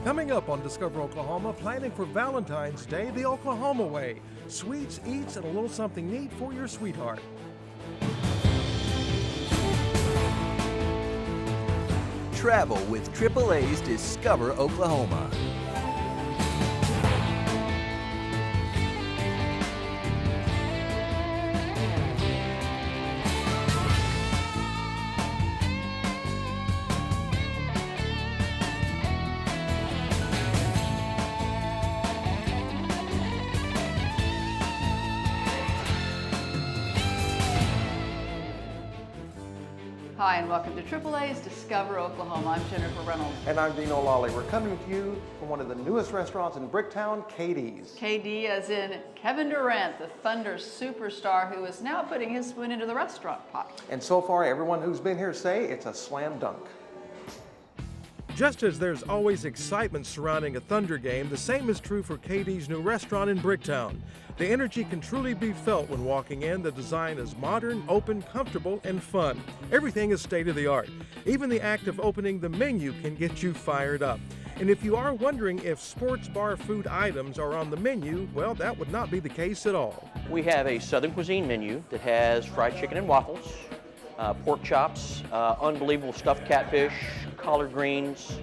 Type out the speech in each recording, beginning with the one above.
Coming up on Discover Oklahoma, planning for Valentine's Day the Oklahoma way. Sweets, eats, and a little something neat for your sweetheart. Travel with AAA's Discover Oklahoma. Hi, and welcome to AAA's Discover Oklahoma. I'm Jennifer Reynolds. And I'm Dean O'Lally. We're coming to you from one of the newest restaurants in Bricktown, KD's. KD as in Kevin Durant, the Thunder superstar who is now putting his spoon into the restaurant pot. And so far, everyone who's been here say it's a slam dunk. Just as there's always excitement surrounding a Thunder game, the same is true for KD's new restaurant in Bricktown. The energy can truly be felt when walking in. The design is modern, open, comfortable, and fun. Everything is state-of-the-art. Even the act of opening the menu can get you fired up. And if you are wondering if sports bar food items are on the menu, well, that would not be the case at all. We have a Southern cuisine menu that has fried chicken and waffles, pork chops, unbelievable stuffed catfish, collard greens.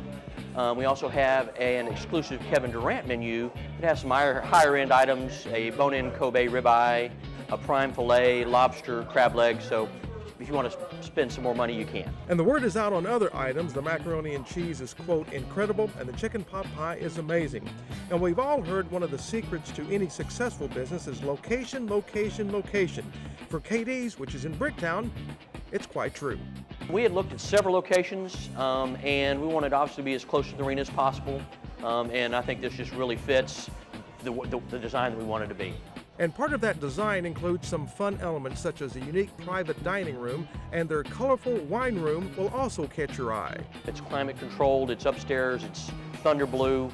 We also have an exclusive Kevin Durant menu that has some higher end items, a bone-in Kobe ribeye, a prime filet, lobster, crab legs. So if you want to spend some more money, you can. And the word is out on other items. The macaroni and cheese is, quote, incredible, and the chicken pot pie is amazing. And we've all heard one of the secrets to any successful business is location, location, location. For KD's, which is in Bricktown, it's quite true. We had looked at several locations, and we wanted obviously to be as close to the arena as possible. And I think this just really fits the design that we wanted to be. And part of that design includes some fun elements such as a unique private dining room, and their colorful wine room will also catch your eye. It's climate controlled, it's upstairs, it's thunder blue.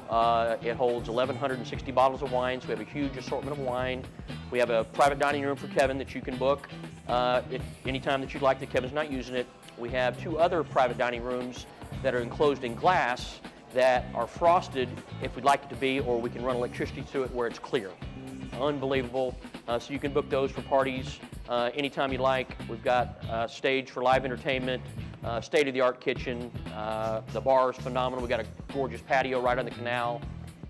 It holds 1,160 bottles of wine, so we have a huge assortment of wine. We have a private dining room for Kevin that you can book anytime that you'd like that Kevin's not using it. We have two other private dining rooms that are enclosed in glass that are frosted if we'd like it to be, or we can run electricity to it where it's clear. Unbelievable. So you can book those for parties anytime you like. We've got a stage for live entertainment, state-of-the-art kitchen. The bar is phenomenal. We've got a gorgeous patio right on the canal.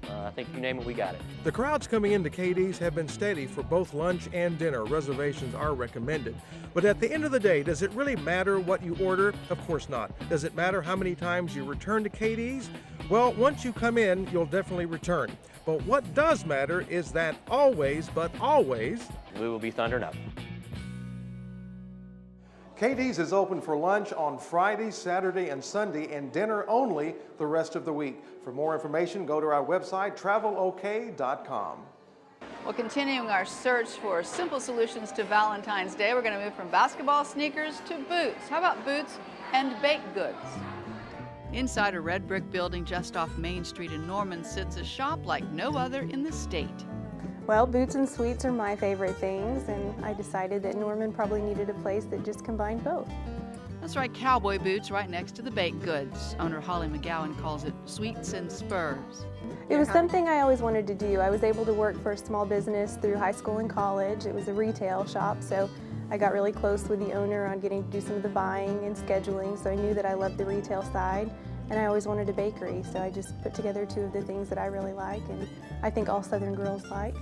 I think you name it, we got it. The crowds coming into KD's have been steady for both lunch and dinner. Reservations are recommended. But at the end of the day, does it really matter what you order? Of course not. Does it matter how many times you return to KD's? Well, once you come in, you'll definitely return. But what does matter is that always, but always, we will be thundering up. KD's is open for lunch on Friday, Saturday, and Sunday, and dinner only the rest of the week. For more information, go to our website, travelok.com. Well, continuing our search for simple solutions to Valentine's Day, we're going to move from basketball sneakers to boots. How about boots and baked goods? Inside a red brick building just off Main Street in Norman sits a shop like no other in the state. Well, boots and sweets are my favorite things, and I decided that Norman probably needed a place that just combined both. That's right, cowboy boots right next to the baked goods. Owner Holly McGowan calls it Sweets and Spurs. It was something I always wanted to do. I was able to work for a small business through high school and college. It was a retail shop, so I got really close with the owner on getting to do some of the buying and scheduling, so I knew that I loved the retail side. And I always wanted a bakery, so I just put together two of the things that I really like and I think all Southern girls like.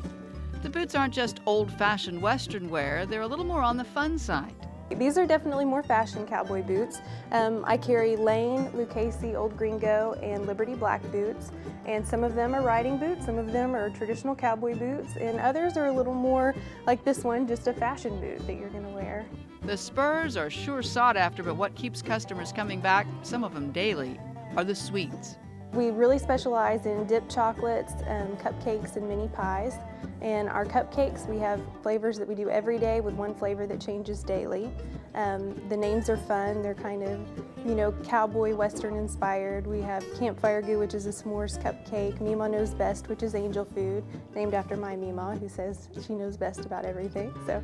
The boots aren't just old-fashioned Western wear, they're a little more on the fun side. These are definitely more fashion cowboy boots. I carry Lane, Lucchese, Old Gringo, and Liberty black boots. And some of them are riding boots, some of them are traditional cowboy boots, and others are a little more like this one, just a fashion boot that you're gonna wear. The Spurs are sure sought after, but what keeps customers coming back, some of them daily, are the sweets. We really specialize in dipped chocolates, cupcakes, and mini pies. And our cupcakes, we have flavors that we do every day with one flavor that changes daily. The names are fun. They're kind of, you know, cowboy western inspired. We have Campfire Goo, which is a s'mores cupcake. Mima Knows Best, which is angel food, named after my Mima, who says she knows best about everything. So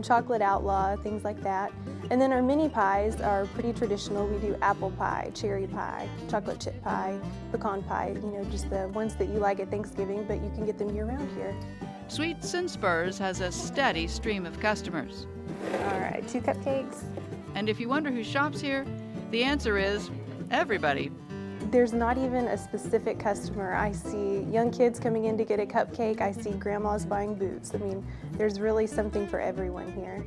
Chocolate Outlaw, things like that. And then our mini pies are pretty traditional. We do apple pie, cherry pie, chocolate chip pie, pecan pie, you know, just the ones that you like at Thanksgiving, but you can get them year-round here. Sweets and Spurs has a steady stream of customers. All right, 2 cupcakes. And if you wonder who shops here, the answer is everybody. There's not even a specific customer. I see young kids coming in to get a cupcake. I see grandmas buying boots. I mean, there's really something for everyone here.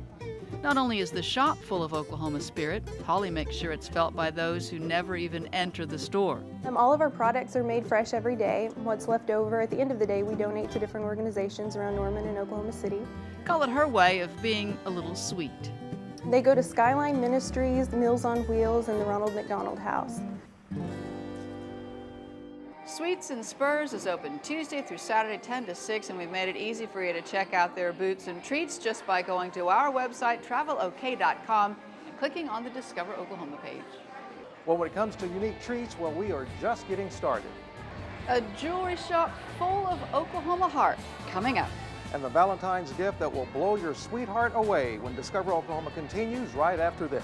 Not only is the shop full of Oklahoma spirit, Holly makes sure it's felt by those who never even enter the store. All of our products are made fresh every day. What's left over, at the end of the day, we donate to different organizations around Norman and Oklahoma City. Call it her way of being a little sweet. They go to Skyline Ministries, Meals on Wheels, and the Ronald McDonald House. Sweets and Spurs is open Tuesday through Saturday 10 to 6, and we've made it easy for you to check out their boots and treats just by going to our website, travelok.com, and clicking on the Discover Oklahoma page. Well, when it comes to unique treats, well, we are just getting started. A jewelry shop full of Oklahoma heart coming up. And the Valentine's gift that will blow your sweetheart away when Discover Oklahoma continues right after this.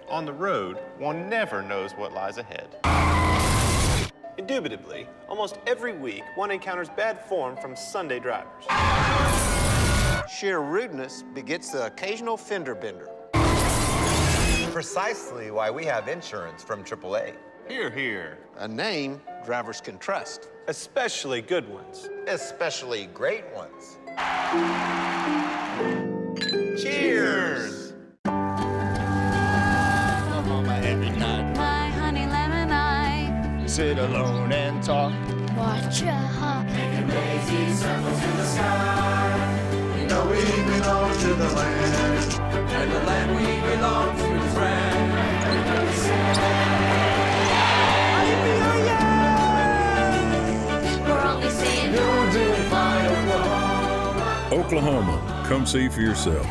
On the road, one never knows what lies ahead. Indubitably, almost every week, one encounters bad form from Sunday drivers. Sheer rudeness begets the occasional fender bender. Precisely why we have insurance from AAA. Hear, hear. A name drivers can trust. Especially good ones. Especially great ones. Cheers! Every night, my honey lemon eye. sit alone and talk. Watch a hawk. Making lazy circles in the sky. You know we belong to the land, and the land we belong to is grand. We're only saying You're doing fine, Oklahoma. Oklahoma, come see for yourself.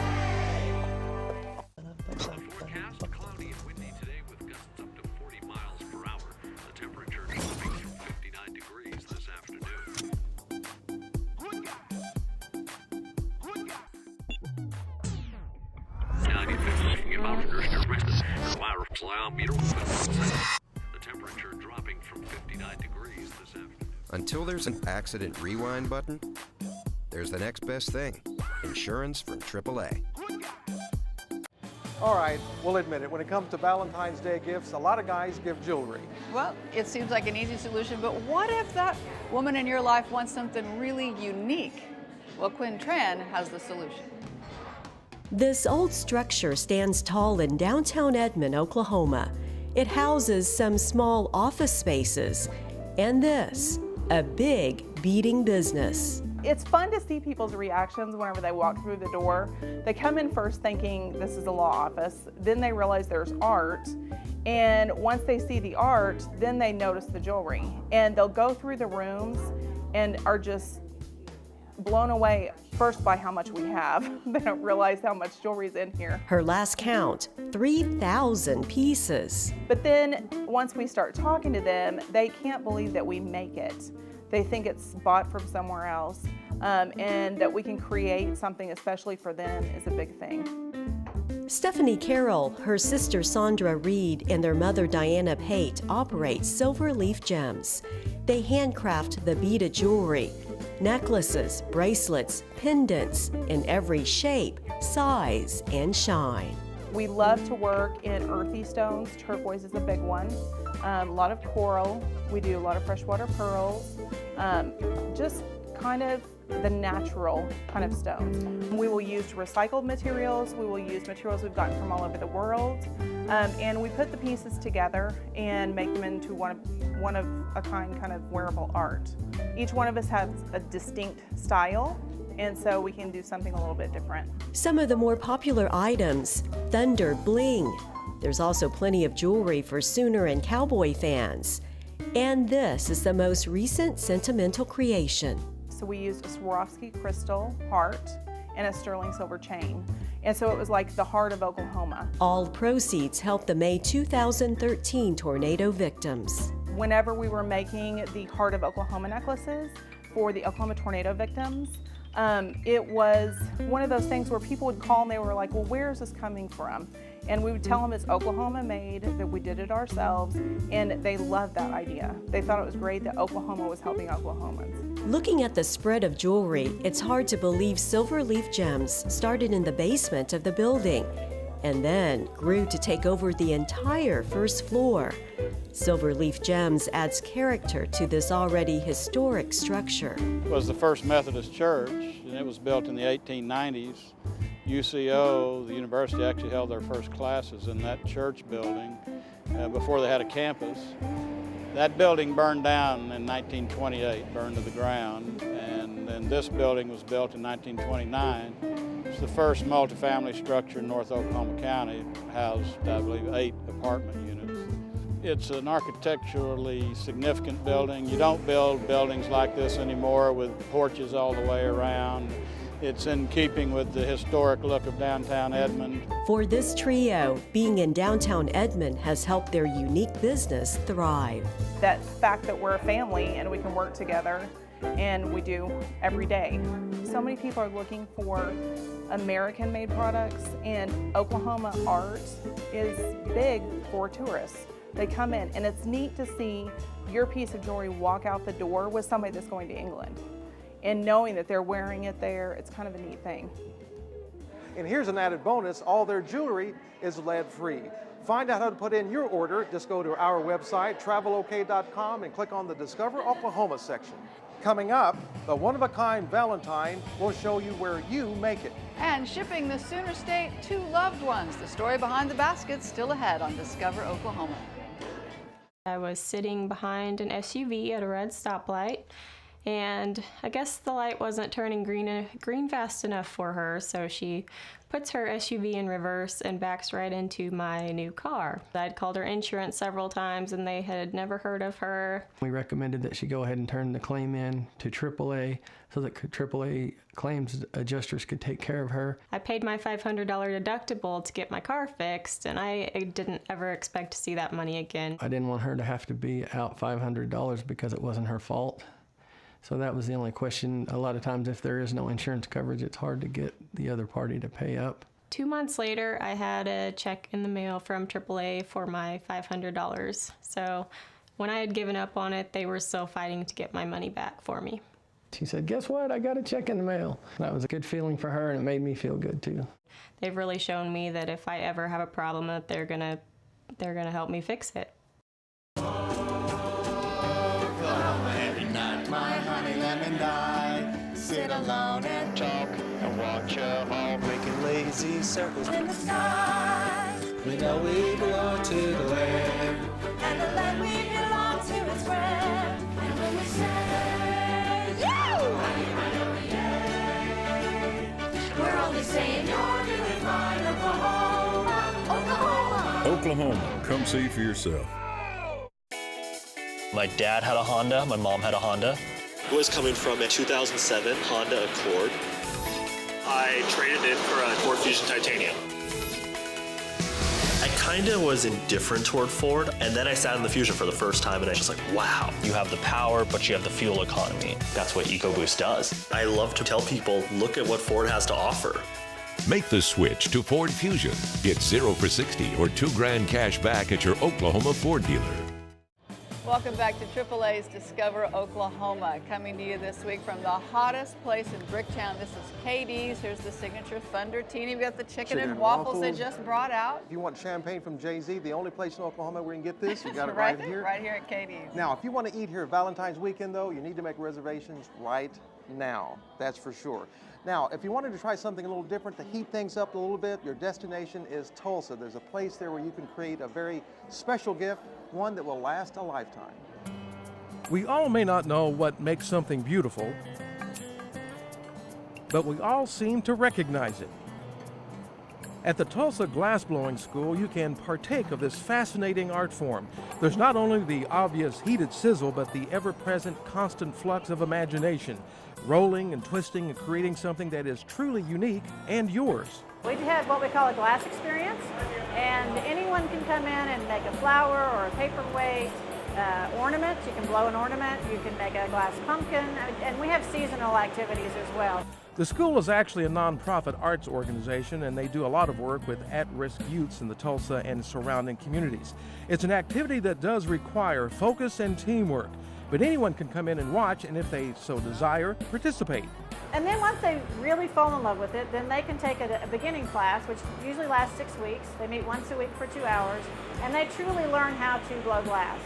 Until there's an accident rewind button, there's the next best thing, insurance from AAA. All right, we'll admit it. When it comes to Valentine's Day gifts, a lot of guys give jewelry. Well, it seems like an easy solution, but what if that woman in your life wants something really unique? Well, Quinn Tran has the solution. This old structure stands tall in downtown Edmond, Oklahoma. It houses some small office spaces and this, a big beading business. It's fun to see people's reactions whenever they walk through the door. They come in first thinking this is a law office, then they realize there's art, and once they see the art, then they notice the jewelry. And they'll go through the rooms and are just blown away first by how much we have. They don't realize how much jewelry's in here. Her last count, 3,000 pieces. But then once we start talking to them, they can't believe that we make it. They think it's bought from somewhere else, and that we can create something especially for them is a big thing. Stephanie Carroll, her sister Sandra Reed, and their mother Diana Pate operate Silver Leaf Gems. They handcraft the beaded jewelry, necklaces, bracelets, pendants in every shape, size, and shine. We love to work in earthy stones. Turquoise is a big one. A lot of coral. We do a lot of freshwater pearls. just kind of the natural kind of stones. We will use recycled materials, we will use materials we've gotten from all over the world, and we put the pieces together and make them into one of a kind of wearable art. Each one of us has a distinct style, and so we can do something a little bit different. Some of the more popular items: Thunder Bling. There's also plenty of jewelry for Sooner and Cowboy fans. And this is the most recent sentimental creation. So we used a Swarovski crystal heart and a sterling silver chain. And so it was like the heart of Oklahoma. All proceeds help the May 2013 tornado victims. Whenever we were making the Heart of Oklahoma necklaces for the Oklahoma tornado victims, it was one of those things where people would call and they were like, well, where is this coming from? And we would tell them it's Oklahoma made, that we did it ourselves, and they loved that idea. They thought it was great that Oklahoma was helping Oklahomans. Looking at the spread of jewelry, it's hard to believe Silverleaf Gems started in the basement of the building and then grew to take over the entire first floor. Silverleaf Gems adds character to this already historic structure. It was the first Methodist church, and it was built in the 1890s. UCO, the university, actually held their first classes in that church building before they had a campus. That building burned down in 1928, burned to the ground, and then this building was built in 1929. It's the first multifamily structure in North Oklahoma County. It housed, I believe, 8 apartment units. It's an architecturally significant building. You don't build buildings like this anymore with porches all the way around. It's in keeping with the historic look of downtown Edmond. For this trio, being in downtown Edmond has helped their unique business thrive. That fact that we're a family and we can work together, and we do every day. So many people are looking for American-made products, and Oklahoma art is big for tourists. They come in, and it's neat to see your piece of jewelry walk out the door with somebody that's going to England. And knowing that they're wearing it there, it's kind of a neat thing. And here's an added bonus: all their jewelry is lead-free. Find out how to put in your order. Just go to our website, travelok.com, and click on the Discover Oklahoma section. Coming up, the one-of-a-kind Valentine will show you where you make it. And shipping the Sooner State to loved ones. The story behind the basket still ahead on Discover Oklahoma. I was sitting behind an SUV at a red stoplight, and I guess the light wasn't turning green fast enough for her, so she puts her SUV in reverse and backs right into my new car. I'd called her insurance several times and they had never heard of her. We recommended that she go ahead and turn the claim in to AAA so that AAA claims adjusters could take care of her. I paid my $500 deductible to get my car fixed, and I didn't ever expect to see that money again. I didn't want her to have to be out $500 because it wasn't her fault. So that was the only question. A lot of times if there is no insurance coverage, it's hard to get the other party to pay up. 2 months later, I had a check in the mail from AAA for my $500. So when I had given up on it, they were still fighting to get my money back for me. She said, "Guess what? I got a check in the mail." That was a good feeling for her, and it made me feel good too. They've really shown me that if I ever have a problem, that they're gonna help me fix it. Every night, my honey lemon and I sit alone and talk and watch a hawk making lazy circles in the sky. We know we belong to the land, and the land we belong to is grand. And when we say, yo, honey, honey, yeah, we're only saying you're doing fine, Oklahoma, Oklahoma. Oklahoma, come see for yourself. My dad had a Honda, my mom had a Honda. It was coming from a 2007 Honda Accord. I traded it for a Ford Fusion Titanium. I kind of was indifferent toward Ford, and then I sat in the Fusion for the first time, and I was just like, wow. You have the power, but you have the fuel economy. That's what EcoBoost does. I love to tell people, look at what Ford has to offer. Make the switch to Ford Fusion. Get 0 for 60 or $2,000 cash back at your Oklahoma Ford dealer. Welcome back to AAA's Discover Oklahoma. Coming to you this week from the hottest place in Bricktown. This is KD's. Here's the signature Thunder Teeny. We've got the chicken and waffles they just brought out. If you want champagne from Jay-Z, the only place in Oklahoma where you can get this, you got it right right here. Right here at KD's. Now, if you want to eat here Valentine's weekend, though, you need to make reservations right now. That's for sure. Now, if you wanted to try something a little different to heat things up a little bit, your destination is Tulsa. There's a place there where you can create a very special gift, one that will last a lifetime. We all may not know what makes something beautiful, but we all seem to recognize it. At the Tulsa Glass Blowing School, you can partake of this fascinating art form. There's not only the obvious heated sizzle, but the ever-present constant flux of imagination, rolling and twisting and creating something that is truly unique and yours. We have what we call a glass experience, and anyone can come in and make a flower or a paperweight ornament. You can blow an ornament, you can make a glass pumpkin, and we have seasonal activities as well. The school is actually a nonprofit arts organization, and they do a lot of work with at-risk youths in the Tulsa and surrounding communities. It's an activity that does require focus and teamwork, but anyone can come in and watch, and if they so desire, participate. And then once they really fall in love with it, then they can take a beginning class, which usually lasts 6 weeks. They meet once a week for 2 hours, and they truly learn how to blow glass.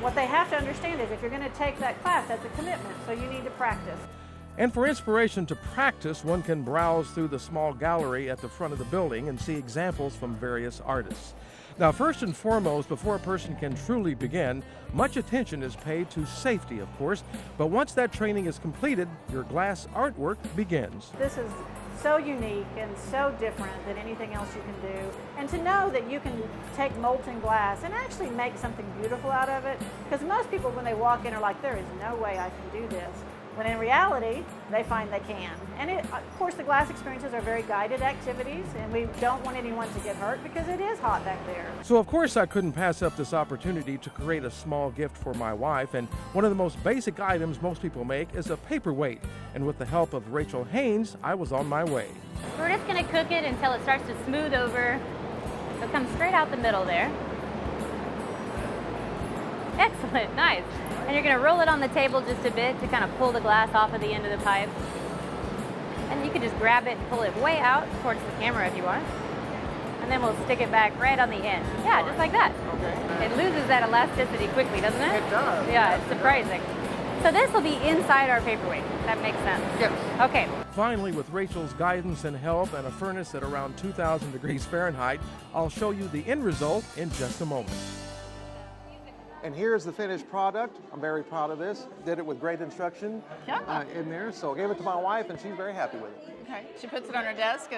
What they have to understand is if you're going to take that class, that's a commitment, so you need to practice. And for inspiration to practice, one can browse through the small gallery at the front of the building and see examples from various artists. Now, first and foremost, before a person can truly begin, much attention is paid to safety, of course, but once that training is completed, your glass artwork begins. This is so unique and so different than anything else you can do. And to know that you can take molten glass and actually make something beautiful out of it, because most people when they walk in are like, there is no way I can do this. When in reality, they find they can. And of course, the glass experiences are very guided activities, and we don't want anyone to get hurt because it is hot back there. So of course I couldn't pass up this opportunity to create a small gift for my wife, and one of the most basic items most people make is a paperweight. And with the help of Rachel Haynes, I was on my way. We're just gonna cook it until it starts to smooth over. So it comes straight out the middle there. Excellent, nice. And you're gonna roll it on the table just a bit to kind of pull the glass off of the end of the pipe. And you can just grab it and pull it way out towards the camera if you want. And then we'll stick it back right on the end. Yeah, just like that. Okay. It loses that elasticity quickly, doesn't it? It does. Yeah, it's surprising. So this will be inside our paperweight. That makes sense. Yes. Okay. Finally, with Rachel's guidance and help and a furnace at around 2,000 degrees Fahrenheit, I'll show you the end result in just a moment. And here's the finished product. I'm very proud of this. Did it with great instruction in there. So I gave it to my wife, and she's very happy with it. Okay, she puts it on her desk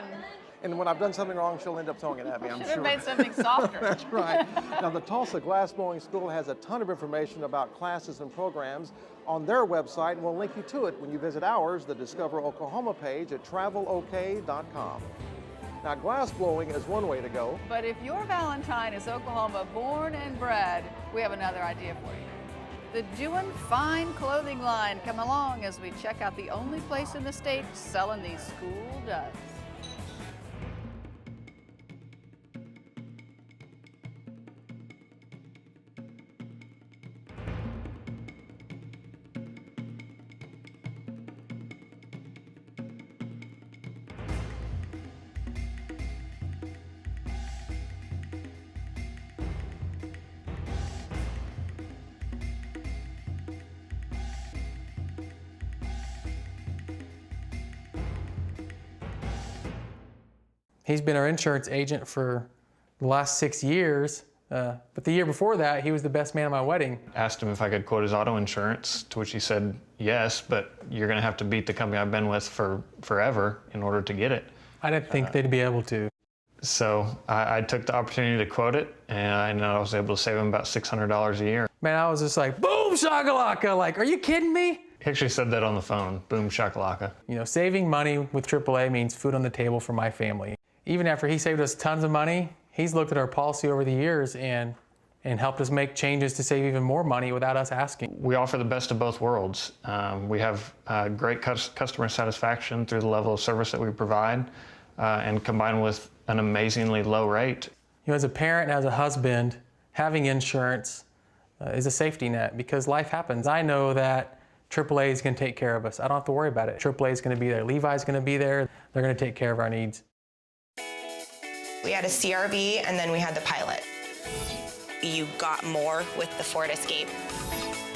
And when I've done something wrong, she'll end up throwing it at me, I'm sure. Should have made something softer. That's right. Now, the Tulsa Glass Blowing School has a ton of information about classes and programs on their website, and we'll link you to it when you visit ours, the Discover Oklahoma page at travelok.com. Now, glass blowing is one way to go. But if your Valentine is Oklahoma born and bred, we have another idea for you. The Doin' Fine clothing line. Come along as we check out the only place in the state selling these school duds. He's been our insurance agent for the last 6 years, but the year before that, he was the best man at my wedding. Asked him if I could quote his auto insurance, to which he said, yes, but you're gonna have to beat the company I've been with for forever in order to get it. I didn't think they'd be able to. So I took the opportunity to quote it, and I was able to save him about $600 a year. Man, I was just like, boom shakalaka, like, are you kidding me? He actually said that on the phone, boom shakalaka. You know, saving money with AAA means food on the table for my family. Even after he saved us tons of money, he's looked at our policy over the years and helped us make changes to save even more money without us asking. We offer the best of both worlds. We have great customer satisfaction through the level of service that we provide, and combined with an amazingly low rate. You know, as a parent and as a husband, having insurance is a safety net because life happens. I know that AAA is going to take care of us. I don't have to worry about it. AAA is going to be there. Levi's going to be there. They're going to take care of our needs. We had a CRV and then we had the Pilot. You got more with the Ford Escape.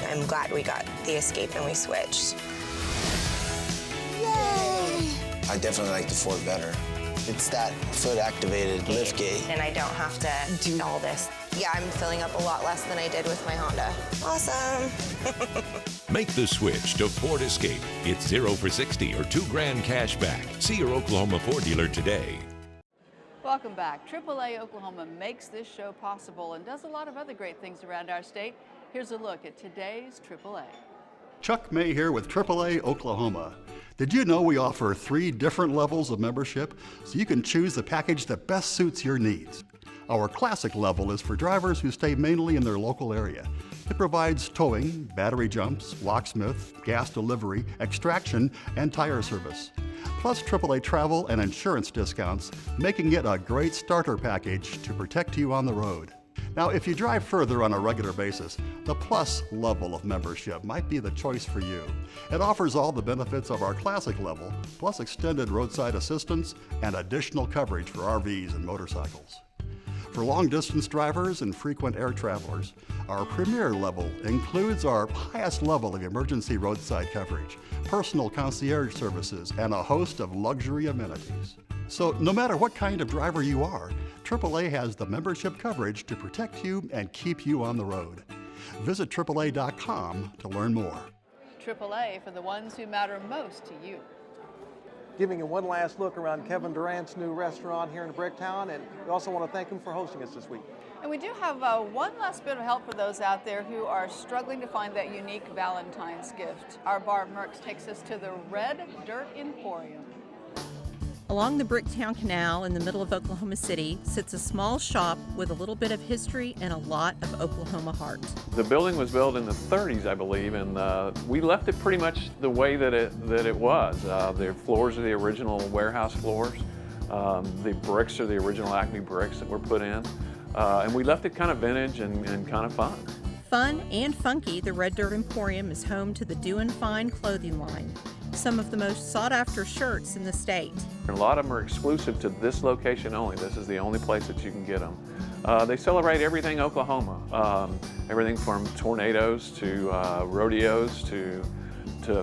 I'm glad we got the Escape and we switched. Yay! I definitely like the Ford better. It's that foot-activated liftgate. And I don't have to do all this. Yeah, I'm filling up a lot less than I did with my Honda. Awesome. Make the switch to Ford Escape. It's 0 for 60 or $2,000 cash back. See your Oklahoma Ford dealer today. Welcome back. AAA Oklahoma makes this show possible and does a lot of other great things around our state. Here's a look at today's AAA. Chuck May here with AAA Oklahoma. Did you know we offer 3 different levels of membership so you can choose the package that best suits your needs? Our classic level is for drivers who stay mainly in their local area. It provides towing, battery jumps, locksmith, gas delivery, extraction, and tire service. Plus AAA travel and insurance discounts, making it a great starter package to protect you on the road. Now, if you drive further on a regular basis, the Plus level of membership might be the choice for you. It offers all the benefits of our classic level, plus extended roadside assistance and additional coverage for RVs and motorcycles. For long-distance drivers and frequent air travelers, our Premier level includes our highest level of emergency roadside coverage, personal concierge services, and a host of luxury amenities. So no matter what kind of driver you are, AAA has the membership coverage to protect you and keep you on the road. Visit AAA.com to learn more. AAA for the ones who matter most to you. Giving you one last look around Kevin Durant's new restaurant here in Bricktown, and we also want to thank him for hosting us this week. And we do have one last bit of help for those out there who are struggling to find that unique Valentine's gift. Our Barb Merckx takes us to the Red Dirt Emporium. Along the Bricktown Canal in the middle of Oklahoma City sits a small shop with a little bit of history and a lot of Oklahoma heart. The building was built in the 30s, I believe, and we left it pretty much the way that it was. The floors are the original warehouse floors. The bricks are the original Acme bricks that were put in. And we left it kind of vintage and kind of fun. Fun and funky, the Red Dirt Emporium is home to the Doin' Fine clothing line, some of the most sought-after shirts in the state. A lot of them are exclusive to this location only. This is the only place that you can get them. They celebrate everything Oklahoma, everything from tornadoes to rodeos to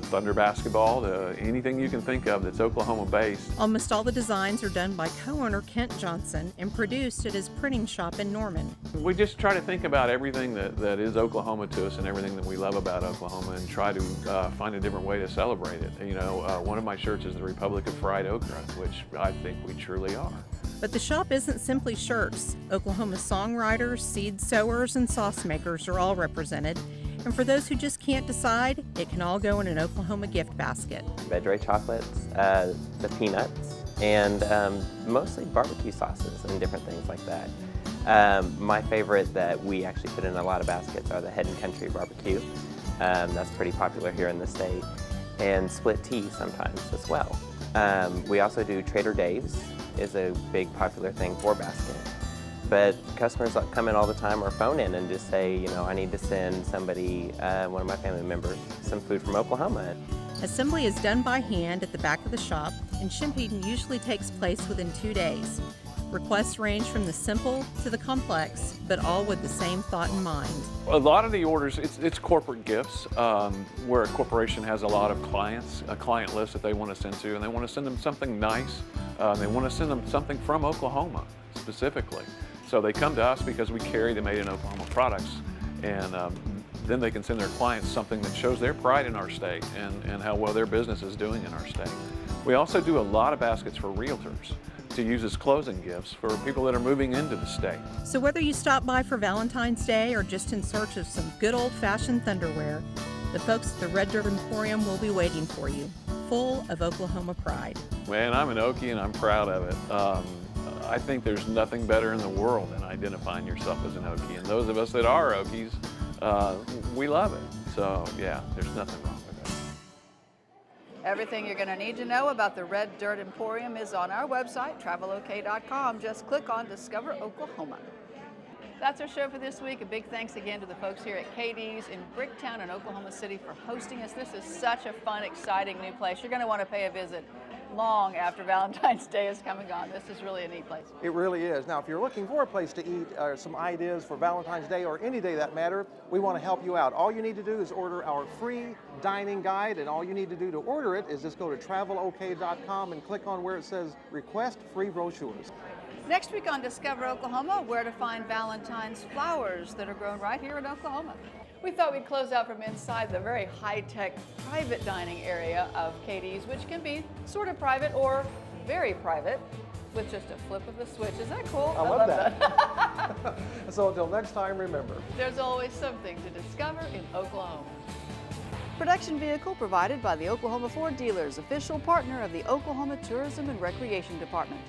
Thunder basketball, to anything you can think of that's Oklahoma-based. Almost all the designs are done by co-owner Kent Johnson and produced at his printing shop in Norman. We just try to think about everything that is Oklahoma to us and everything that we love about Oklahoma and try to find a different way to celebrate it. You know, one of my shirts is the Republic of Fried Okra, which I think we truly are. But the shop isn't simply shirts. Oklahoma songwriters, seed sowers, and sauce makers are all represented. And for those who just can't decide, it can all go in an Oklahoma gift basket. Red Dry chocolates, the peanuts, and mostly barbecue sauces and different things like that. My favorite that we actually put in a lot of baskets are the Head and Country barbecue. That's pretty popular here in the state. And split tea sometimes as well. We also do Trader Dave's is a big popular thing for basket. But customers come in all the time or phone in and just say, you know, I need to send somebody, one of my family members, some food from Oklahoma. Assembly is done by hand at the back of the shop, and shipping usually takes place within 2 days. Requests range from the simple to the complex, but all with the same thought in mind. A lot of the orders, it's corporate gifts, where a corporation has a lot of clients, a client list that they want to send to, and they want to send them something nice. They want to send them something from Oklahoma specifically. So they come to us because we carry the Made in Oklahoma products, and then they can send their clients something that shows their pride in our state and how well their business is doing in our state. We also do a lot of baskets for realtors to use as closing gifts for people that are moving into the state. So whether you stop by for Valentine's Day or just in search of some good old-fashioned thunderwear, the folks at the Red Dirt Emporium will be waiting for you, full of Oklahoma pride. Man, I'm an Okie and I'm proud of it. I think there's nothing better in the world than identifying yourself as an Okie. And those of us that are Okies, we love it. So yeah, there's nothing wrong with it. Everything you're going to need to know about the Red Dirt Emporium is on our website, travelok.com. Just click on Discover Oklahoma. That's our show for this week. A big thanks again to the folks here at KD's in Bricktown and Oklahoma City for hosting us. This is such a fun, exciting new place. You're going to want to pay a visit long after Valentine's Day is coming on. This is really a neat place. It really is. Now, if you're looking for a place to eat, some ideas for Valentine's Day or any day that matter, we want to help you out. All you need to do is order our free dining guide, and all you need to do to order it is just go to travelok.com and click on where it says request free brochures. Next week on Discover Oklahoma, where to find Valentine's flowers that are grown right here in Oklahoma. We thought we'd close out from inside the very high-tech private dining area of KD's, which can be sort of private or very private with just a flip of the switch. Is that cool? I love that. So until next time, remember, there's always something to discover in Oklahoma. Production vehicle provided by the Oklahoma Ford Dealers, official partner of the Oklahoma Tourism and Recreation Department.